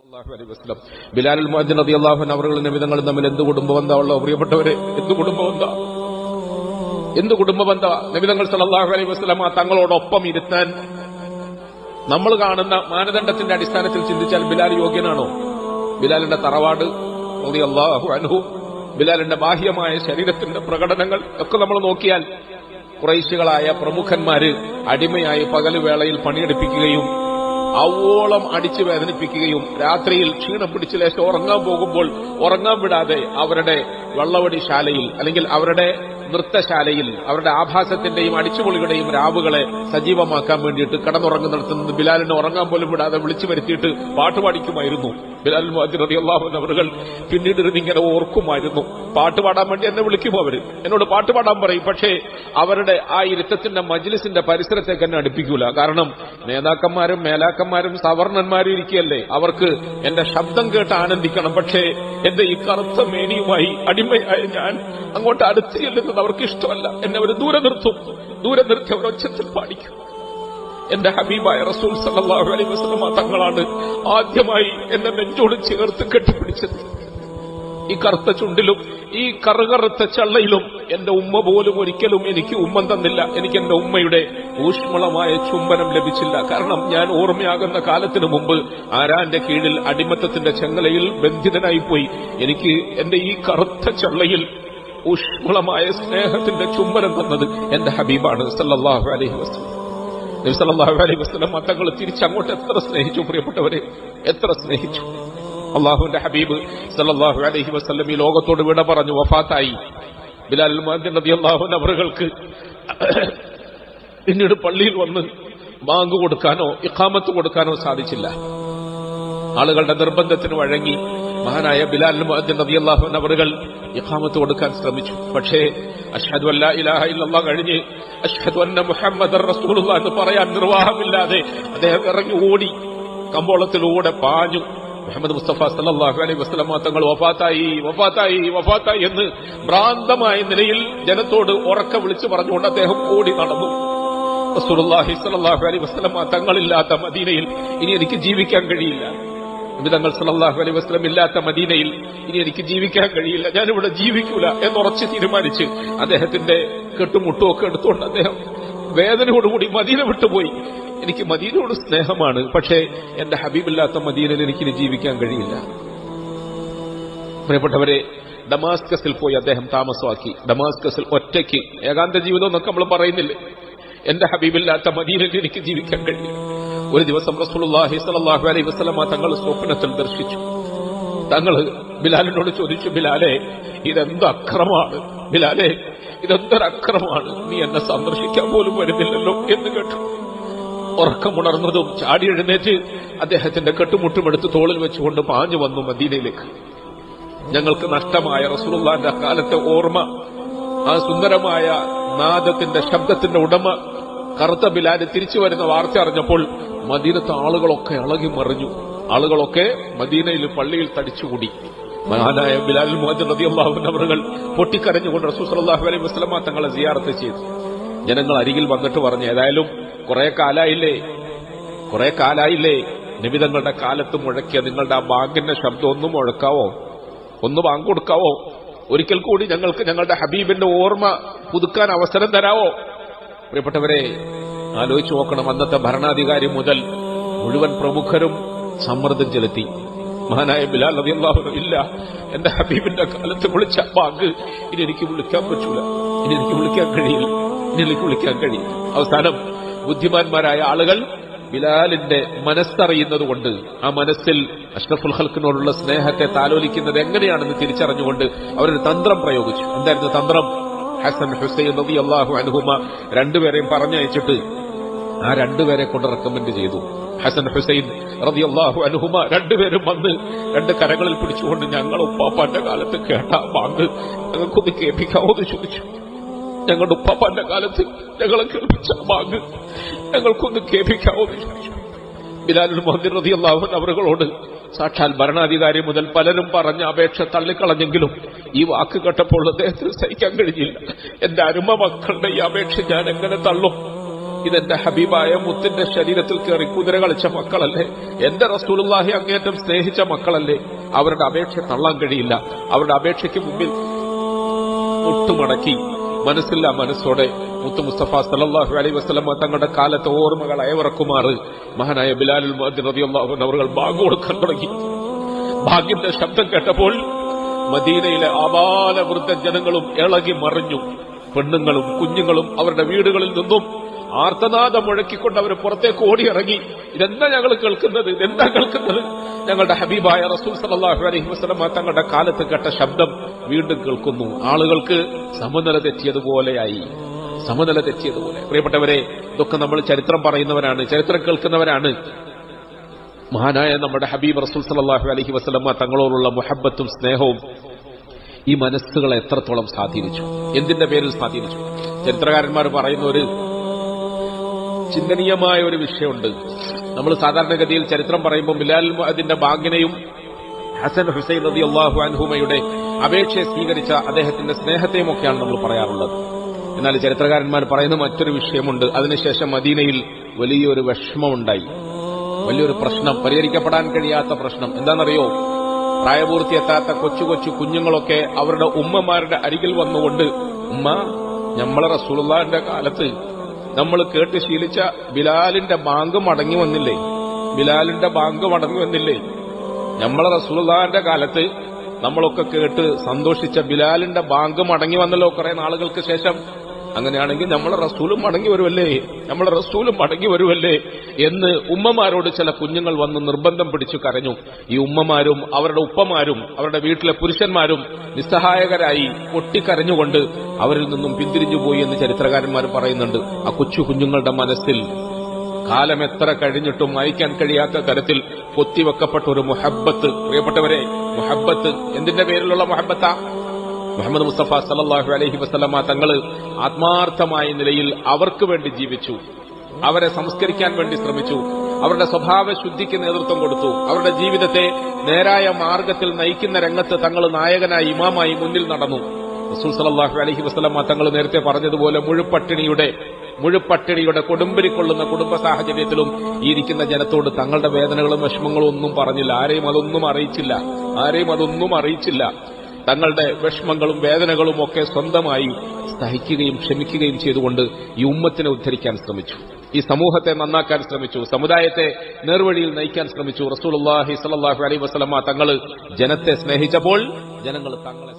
ബിലാൽ മുഅദ്ദിൻ റളിയല്ലാഹു അൻഹു അവരുടെ നബിതങ്ങൾ തമ്മിൽ എന്ത് കുടുംബബന്ധമുള്ള പ്രിയപ്പെട്ടവരെ, എന്ത് കുടുംബബന്ധ നബിതങ്ങൾ സല്ലല്ലാഹു അലൈഹി വസല്ലം തങ്ങളോടൊപ്പം ഇരുത്താൻ നമ്മൾ കാണുന്ന മാനദണ്ഡത്തിന്റെ അടിസ്ഥാനത്തിൽ ചിന്തിച്ചാൽ ബിലാൽ യോഗ്യനാണോ? ബിലാലിന്റെ തറവാട് റളിയല്ലാഹു അൻഹു, ബിലാലിന്റെ ബാഹ്യമായ ശരീരത്തിന്റെ പ്രകടനങ്ങൾ ഒക്കെ നമ്മൾ നോക്കിയാൽ ഖുറൈശികളായ പ്രമുഖന്മാര് അടിമയായി പകലുവേളയിൽ പണിയെടുപ്പിക്കുകയും അവോളം അടിച്ചു വേദനിപ്പിക്കുകയും രാത്രിയിൽ ക്ഷീണം പിടിച്ച് ലേശം ഉറങ്ങാൻ പോകുമ്പോൾ ഉറങ്ങാൻ വിടാതെ അവരുടെ വള്ളവടിശാലയിൽ അല്ലെങ്കിൽ അവരുടെ നൃത്തശാലയിൽ അവരുടെ ആഭാസത്തിന്റെയും അടിച്ചുപൊളികളുടെയും രാവുകളെ സജീവമാക്കാൻ വേണ്ടിയിട്ട് കിടന്നുറങ്ങുന്നിടത്തുനിന്ന് ബിലാലിനെ ഉറങ്ങാൻ പോലും വിടാതെ വിളിച്ചു വരുത്തിയിട്ട് പാട്ടുപാടിക്കുമായിരുന്നു. ബിലാൽ മുഅദ്ദിൻ റളിയല്ലാഹു അൻഹു അവர்கள் പിന്നീട് ഇങ്ങനെ ഓർക്കുമായിരുന്നു. പാട്ടുപാടാൻ വേണ്ടി എന്നെ വിളിക്കും, അവര് എന്നോട് പാട്ടുപാടാൻ പറയും. പക്ഷേ അവരുടെ ആ ഇരുത്തത്തിന്റെ മജ്ലിസിന്റെ പരിസരത്തേക്ക് എന്നെ അടുപ്പിക്കൂല. കാരണം നേതാക്കന്മാരും മേലാക്കന്മാരും സവർണന്മാരും ഇരിക്കുകയല്ലേ, അവർക്ക് എന്റെ ശബ്ദം കേട്ട് ആനന്ദിക്കണം. പക്ഷേ എന്റെ ഈ കറുത്ത മേനിയുമായി അടിമയായ ഞാൻ അങ്ങോട്ട് അടുത്ത് ചെല്ലുന്നത് അവർക്ക് ഇഷ്ടമല്ല. എന്നെ അവർ ദൂരെ നിർത്തി അവർ ഒച്ചത്തിൽ പാടിക്കും. എന്റെ ഹബീബായ റസൂൽ സല്ലല്ലാഹു അലൈഹി വസല്ലം തങ്ങളാണ് ആദ്യമായി എന്നെ നെഞ്ചോട് ചേർത്ത് കെട്ടിപ്പിടിച്ചത്. ഈ കറുത്ത ചുണ്ടിലും ഈ കറുകറുത്ത ചള്ളയിലും എന്റെ ഉമ്മ പോലും ഒരിക്കലും എനിക്ക് ഉമ്മം തന്നില്ല. എനിക്ക് എന്റെ ഉമ്മയുടെ ഊഷ്മളമായ ചുംബനം ലഭിച്ചില്ല. കാരണം ഞാൻ ഓർമ്മയാകുന്ന കാലത്തിനു മുമ്പ് ആരാന്റെ കീഴിൽ അടിമത്തത്തിന്റെ ചെങ്ങലയിൽ ബന്ധിതനായിപ്പോയി. എനിക്ക് എന്റെ ഈ കറുത്ത ചള്ളയിൽ ഊഷ്മളമായ സ്നേഹത്തിന്റെ ചുംബനം തന്നത് എന്റെ ഹബീബാണ് സല്ലല്ലാഹു അലൈഹി വസല്ലം. നബി സല്ലല്ലാഹു അലൈഹി വസല്ലം തങ്ങൾ തിരിച്ചങ്ങോട്ട് എത്ര സ്നേഹിച്ചു പ്രിയപ്പെട്ടവരെ, എത്ര സ്നേഹിച്ചു. അള്ളാഹുവിന്റെ ഹബീബ് സല്ലല്ലാഹു അലൈഹി വസല്ലം ഈ ലോകത്തോട് വിട പറഞ്ഞു, വഫാത്തായി. ബിലാൽ മുഅദ്ദിൻ റളിയല്ലാഹു അൻഹു അവർക്ക് പിന്നീട് പള്ളിയിൽ വന്ന് ബാങ്ക് കൊടുക്കാനോ ഇഖാമത്ത് കൊടുക്കാനോ സാധിച്ചില്ല. ആളുകളുടെ നിർബന്ധത്തിന് വഴങ്ങി മഹാനായ ബിലാൽ മുഅദ്ദിൻ റളിയല്ലാഹു അൻഹു അവർ ഇഖാമത്ത് കൊടുക്കാൻ ശ്രമിച്ചു. പക്ഷേ അശ്ഹദു അല്ലാ ഇലാഹ ഇല്ലല്ലാഹ് കഴിഞ്ഞ് അശ്ഹദു അന്ന മുഹമ്മദർ റസൂലുള്ളാഹ് എന്ന് പറയാൻ നിർവാഹമില്ലാതെ അദ്ദേഹം ഇറങ്ങി ഓടി, കമ്പോളത്തിലൂടെ പാഞ്ഞു. മുഹമ്മദ് മുസ്തഫ സല്ലല്ലാഹു അലൈഹി വസല്ലം തങ്ങൾ വഫാത്തായി എന്ന് ഭ്രാന്തമായ നിലയിൽ ജനത്തോട് ഉറക്കെ വിളിച്ചു പറഞ്ഞുകൊണ്ട് അദ്ദേഹം ഓടി നടന്നു. റസൂലുള്ളാഹി സല്ലല്ലാഹു അലൈഹി വസല്ലം തങ്ങളില്ലാത്ത മദീനയിൽ ഇനി എനിക്ക് ജീവിക്കാൻ കഴിയില്ല. നബിതങ്ങൾ സല്ലല്ലാഹു അലൈഹി വസല്ലം ഇല്ലാത്ത മദീനയിൽ ഇനി എനിക്ക് ജീവിക്കാൻ കഴിയില്ല, ഞാനിവിടെ ജീവിക്കൂല എന്നുറച്ച് തീരുമാനിച്ച് അദ്ദേഹത്തിന്റെ കെട്ടുമുട്ടുമൊക്കെ എടുത്തുകൊണ്ട് അദ്ദേഹം വേദനയോടുകൂടി മദീന വിട്ടുപോയി. എനിക്ക് മദീനയോട് സ്നേഹമാണ്, പക്ഷേ എന്റെ ഹബീബില്ലാത്ത മദീനയിൽ എനിക്കിനി ജീവിക്കാൻ കഴിയില്ല. പ്രിയപ്പെട്ടവരെ, ഡമാസ്കസിൽ പോയി അദ്ദേഹം താമസമാക്കി. ഡമാസ്കസിൽ ഒറ്റയ്ക്ക്, ഏകാന്ത ജീവിതം എന്നൊക്കെ നമ്മൾ പറയുന്നില്ലേ, എന്റെ ഹബീബില്ലാത്ത മദീനയിൽ എനിക്ക് ജീവിക്കാൻ കഴിയില്ല. ഒരു ദിവസം റസൂലുള്ളാഹി സ്വല്ലല്ലാഹു അലൈഹി വസല്ലം തങ്ങൾ സ്വപ്നത്തിൽ ദർശിച്ചു. തങ്ങൾ ബിലാലിനോട് ചോദിച്ചു, ബിലാലെ ഇതെന്ത് അക്രമമാണ്, ബിലാലെ ഇതെന്തൊരക്രമമാണ്, നീ എന്നെ സന്ദർശിക്കാൻ പോലും വരുന്നില്ലല്ലോ എന്ന് കേട്ടു. ഉറക്കമുണർന്നതും ചാടി എഴുന്നേറ്റ് അദ്ദേഹത്തിന്റെ കെട്ടുമുട്ടുമെടുത്ത് തോളിൽ വെച്ചുകൊണ്ട് പാഞ്ഞു വന്നു മദീനയിലേക്ക്. ഞങ്ങൾക്ക് നഷ്ടമായ റസൂലുള്ളാഹിന്റെ കാലത്തെ ഓർമ്മ, ആ സുന്ദരമായ നാദത്തിന്റെ ശബ്ദത്തിന്റെ ഉടമ കറുത്ത ബിലാൽ തിരിച്ചു വരുന്ന വാർത്ത അറിഞ്ഞപ്പോൾ മദീനത്തെ ആളുകളൊക്കെ ഇളകി മറിഞ്ഞു. ആളുകളൊക്കെ മദീനയിൽ പള്ളിയിൽ തടിച്ചുകൂടി. മഹാനായ ബിലാൽ മുഅദ്ദിൻ റളിയല്ലാഹു അൻഹു അവർ പൊട്ടിക്കരഞ്ഞുകൊണ്ട് റസൂൽ സല്ലല്ലാഹു അലൈഹി വസല്ലം തങ്ങളെ സിയാറത്ത് ചെയ്തു. ജനങ്ങൾ അരികിൽ വന്നിട്ട് പറഞ്ഞു, ഏതായാലും കുറെ കാലായില്ലേ നബിതങ്ങളുടെ കാലത്ത് മുഴക്കിയ നിങ്ങളുടെ ആ ബാങ്കിന്റെ ശബ്ദം ഒന്ന് മുഴക്കാവോ, ഒന്ന് ബാങ്ക് കൊടുക്കാവോ, ഒരിക്കൽ കൂടി ഞങ്ങൾക്ക് ഞങ്ങളുടെ ഹബീബിന്റെ ഓർമ്മ പുതുക്കാൻ അവസരം തരാവോ? പ്രിയപ്പെട്ടവരെ, ആലോചിച്ചു നോക്കണം. അന്നത്തെ ഭരണാധികാരി മുതൽ മുഴുവൻ പ്രമുഖരും സമ്മർദ്ദം ചെലുത്തി. മഹാനായ ബിലാൽ റളിയല്ലാഹു അൻഹു, ഇല്ല, എന്റെ ഹബീബിന്റെ കാലത്ത് വിളിച്ച ബാങ്ക് ഇനി എനിക്ക് വിളിക്കാൻ പറ്റൂല, ഇനി എനിക്ക് വിളിക്കാൻ കഴിയില്ല. അവസാനം ബുദ്ധിമാന്മാരായ ആളുകൾ ബിലാലിന്റെ മനസ്സറിയുന്നതുകൊണ്ട്, ആ മനസ്സിൽ അഷ്റഫുൽ ഖൽക്കിനോടുള്ള സ്നേഹത്തെ താലോലിക്കുന്നത് എങ്ങനെയാണെന്ന് തിരിച്ചറിഞ്ഞുകൊണ്ട് അവരൊരു തന്ത്രം പ്രയോഗിച്ചു. എന്തായിരുന്നു തന്ത്രം? ഹസൻ ഹുസൈൻ റളിയല്ലാഹു അൻഹുമ രണ്ടുപേരെയും പറഞ്ഞയച്ചിട്ട് ആ രണ്ടുപേരെ കൊണ്ട് റെക്കമെന്റ് ചെയ്തു. ഹസൻ ഹുസൈൻ റളിയല്ലാഹു അൻഹുമ രണ്ടുപേരും വന്ന് രണ്ട് കരങ്ങളിൽ പിടിച്ചുകൊണ്ട്, ഞങ്ങൾ ഉപ്പാപ്പാന്റെ കാലത്ത് കേട്ട ബാങ്ക് ഞങ്ങൾക്കൊന്ന് കേൾപ്പിക്കാവോ എന്ന് ചോദിച്ചു. ഞങ്ങളുടെ ഉപ്പാപ്പാന്റെ കാലത്ത് ഞങ്ങളെ കേൾപ്പിച്ച ബാങ്ക് ഞങ്ങൾക്കൊന്ന് കേൾപ്പിക്കാവോ എന്ന് ചോദിച്ചു. ബിലാൽ മുഅദ്ദിൻ റളിയല്ലാഹു അൻഹു അവരോട് സാക്ഷാൽ ഭരണാധികാരി മുതൽ പലരും പറഞ്ഞ അപേക്ഷ തള്ളിക്കളഞ്ഞെങ്കിലും ഈ വാക്ക് കേട്ടപ്പോൾ അദ്ദേഹത്തിന് സഹിക്കാൻ കഴിഞ്ഞില്ല. എന്റെ അരുമ മക്കളുടെ ഈ അപേക്ഷ ഞാൻ എങ്ങനെ തള്ളും? ഇതെന്റെ ഹബീബായ മുത്തിന്റെ ശരീരത്തിൽ കയറി കുതിര കളിച്ച മക്കളല്ലേ, എന്റെ റസൂലുള്ളാഹി അങ്ങേറ്റം സ്നേഹിച്ച മക്കളല്ലേ, അവരുടെ അപേക്ഷ തള്ളാൻ കഴിയില്ല. അവരുടെ അപേക്ഷയ്ക്ക് മുമ്പിൽ മുട്ടുമടക്കി മനസ്സില്ല മനസ്സോടെ മുത്തു മുസ്തഫ സല്ലല്ലാഹു അലൈഹി വസല്ലം തങ്ങളുടെ കാലത്തെ ഓർമ്മകൾ അയവിറക്കുമാറ് മഹാനായ ബിലാലുൽ മുഅദ്ദിൻ റളിയല്ലാഹു അൻഹു അവർ ബാങ്ക് കൊടുക്കാൻ തുടങ്ങി. ബാങ്കിന്റെ ശബ്ദം കേട്ടപ്പോൾ മദീനയിലെ ആബാല വൃദ്ധ ജനങ്ങളും ഇളകി മറിഞ്ഞു. പെണ്ണുങ്ങളും കുഞ്ഞുങ്ങളും അവരുടെ വീടുകളിൽ നിന്നും ആർത്തനാദം മുഴക്കിക്കൊണ്ട് അവർ പുറത്തേക്ക് ഓടിയിറങ്ങി. ഇതെന്താ ഞങ്ങൾ കേൾക്കുന്നത്, ഇതെന്താ കേൾക്കുന്നത്? ഞങ്ങളുടെ ഹബീബായ റസൂൽ സല്ലല്ലാഹു അലൈഹി വസല്ലം തങ്ങളുടെ കാലത്ത് കേട്ട ശബ്ദം വീണ്ടും കേൾക്കുന്നു. ആളുകൾക്ക് സമനില തെറ്റിയതുപോലെയായി, സമനില തെറ്റിയതുപോലെ. പ്രിയപ്പെട്ടവരെ, ഇതൊക്കെ നമ്മൾ ചരിത്രം പറയുന്നവരാണ്, ചരിത്രം കേൾക്കുന്നവരാണ്. മഹാനായ നമ്മുടെ ഹബീബ് റസൂൽ സല്ലല്ലാഹു അലൈഹി വസല്ലം തങ്ങളോടുള്ള മുഹബ്ബത്തും സ്നേഹവും ഈ മനസ്സുകളെ എത്രത്തോളം സ്വാധീനിച്ചു, എന്തിന്റെ പേരിൽ സ്വാധീനിച്ചു? ചരിത്രകാരന്മാർ പറയുന്ന ഒരു ചിന്തനീയമായ ഒരു വിഷയമുണ്ട്. നമ്മൾ സാധാരണഗതിയിൽ ചരിത്രം പറയുമ്പോൾ ബിലാൽ മുഅദ്ദിന്റെ ബാങ്കിനെയും ഹസൻ ഹുസൈൻ റളിയല്ലാഹു അൻഹുമയുടെ അപേക്ഷയെ സ്വീകരിച്ച അദ്ദേഹത്തിന്റെ സ്നേഹത്തെയും ഒക്കെയാണ് നമ്മൾ പറയാറുള്ളത്. എന്നാൽ ചരിത്രകാരന്മാർ പറയുന്ന മറ്റൊരു വിഷയമുണ്ട്. അതിനുശേഷം മദീനയിൽ വലിയൊരു വിഷമമുണ്ടായി, വലിയൊരു പ്രശ്നം, പരിഹരിക്കപ്പെടാൻ കഴിയാത്ത പ്രശ്നം. എന്താണെന്നറിയോ? പ്രായപൂർത്തിയെത്താത്ത കൊച്ചു കൊച്ചു കുഞ്ഞുങ്ങളൊക്കെ അവരുടെ ഉമ്മമാരുടെ അരികിൽ വന്നുകൊണ്ട്, ഉമ്മ, നമ്മളെ റസൂലുള്ളാഹിന്റെ കാലത്ത് നമ്മൾ കേട്ട് ശീലിച്ച ബിലാലിന്റെ ബാങ്ക് മടങ്ങി വന്നില്ലേ, ബിലാലിന്റെ ബാങ്ക് മടങ്ങി വന്നില്ലേ? നമ്മളെ റസൂലുള്ളാഹിന്റെ കാലത്ത് നമ്മളൊക്കെ കേട്ട് സന്തോഷിച്ച ബിലാലിന്റെ ബാങ്ക് മടങ്ങി വന്നല്ലോ കുറെ നാളുകൾക്ക് ശേഷം. അങ്ങനെയാണെങ്കിൽ നമ്മളെ റസൂലും മടങ്ങി വരുമല്ലേ, നമ്മളെ റസൂലും മടങ്ങി വരുമല്ലേ എന്ന് ഉമ്മമാരോട് ചില കുഞ്ഞുങ്ങൾ വന്ന് നിർബന്ധം പിടിച്ചു കരഞ്ഞു. ഈ ഉമ്മമാരും അവരുടെ ഉപ്പമാരും അവരുടെ വീട്ടിലെ പുരുഷന്മാരും നിസ്സഹായകരായി പൊട്ടിക്കരഞ്ഞുകൊണ്ട് അവരിൽ നിന്നും പിന്തിരിഞ്ഞുപോയി എന്ന് ചരിത്രകാരന്മാർ പറയുന്നുണ്ട്. ആ കൊച്ചു കുഞ്ഞുങ്ങളുടെ മനസ്സിൽ കാലം എത്ര കഴിഞ്ഞിട്ടും അയക്കാൻ കഴിയാത്ത തരത്തിൽ പൊത്തിവെക്കപ്പെട്ട ഒരു മുഹബ്ബത്ത്. പ്രിയപ്പെട്ടവരെ, മുഹബ്ബത്ത് എന്തിന്റെ പേരിലുള്ള മുഹബ്ബത്താ? മുഹമ്മദ് മുസ്തഫ സല്ലല്ലാഹു അലൈഹി വസല്ലമ തങ്ങൾ ആത്മാർത്ഥമായ നിലയിൽ അവർക്ക് വേണ്ടി ജീവിച്ചു, അവരെ സംസ്കരിക്കാൻ വേണ്ടി ശ്രമിച്ചു, അവരുടെ സ്വഭാവശുദ്ധിക്ക് നേതൃത്വം കൊടുത്തു, അവരുടെ ജീവിതത്തെ നേരായ മാർഗത്തിൽ നയിക്കുന്ന രംഗത്ത് തങ്ങൾ നായകനായി ഇമാമായി മുന്നിൽ നടന്നു. റസൂൽ സല്ലല്ലാഹു അലൈഹി വസല്ലമ തങ്ങൾ നേരത്തെ പറഞ്ഞതുപോലെ മുഴുപ്പട്ടിണിയുടെ കൊടുമ്പിരിക്കൊള്ളുന്ന കുടുംബ സാഹചര്യത്തിലും ഈ ഇരിക്കുന്ന ജനത്തോട് തങ്ങളുടെ വേദനകളും വിഷമങ്ങളും ഒന്നും പറഞ്ഞില്ല. ആരെയും അതൊന്നും അറിയിച്ചില്ല. തങ്ങളുടെ വിഷമങ്ങളും വേദനകളും ഒക്കെ സ്വന്തമായി സഹിക്കുകയും ക്ഷമിക്കുകയും ചെയ്തുകൊണ്ട് ഈ ഉമ്മത്തിനെ ഉദ്ധരിക്കാൻ ശ്രമിച്ചു, ഈ സമൂഹത്തെ നന്നാക്കാൻ ശ്രമിച്ചു, സമുദായത്തെ നേർവഴിയിൽ നയിക്കാൻ ശ്രമിച്ചു. റസൂലുള്ളാഹി സ്വല്ലല്ലാഹു അലൈഹി വസല്ലമ തങ്ങൾ ജനത്തെ സ്നേഹിച്ചപ്പോൾ ജനങ്ങൾ തങ്ങളെ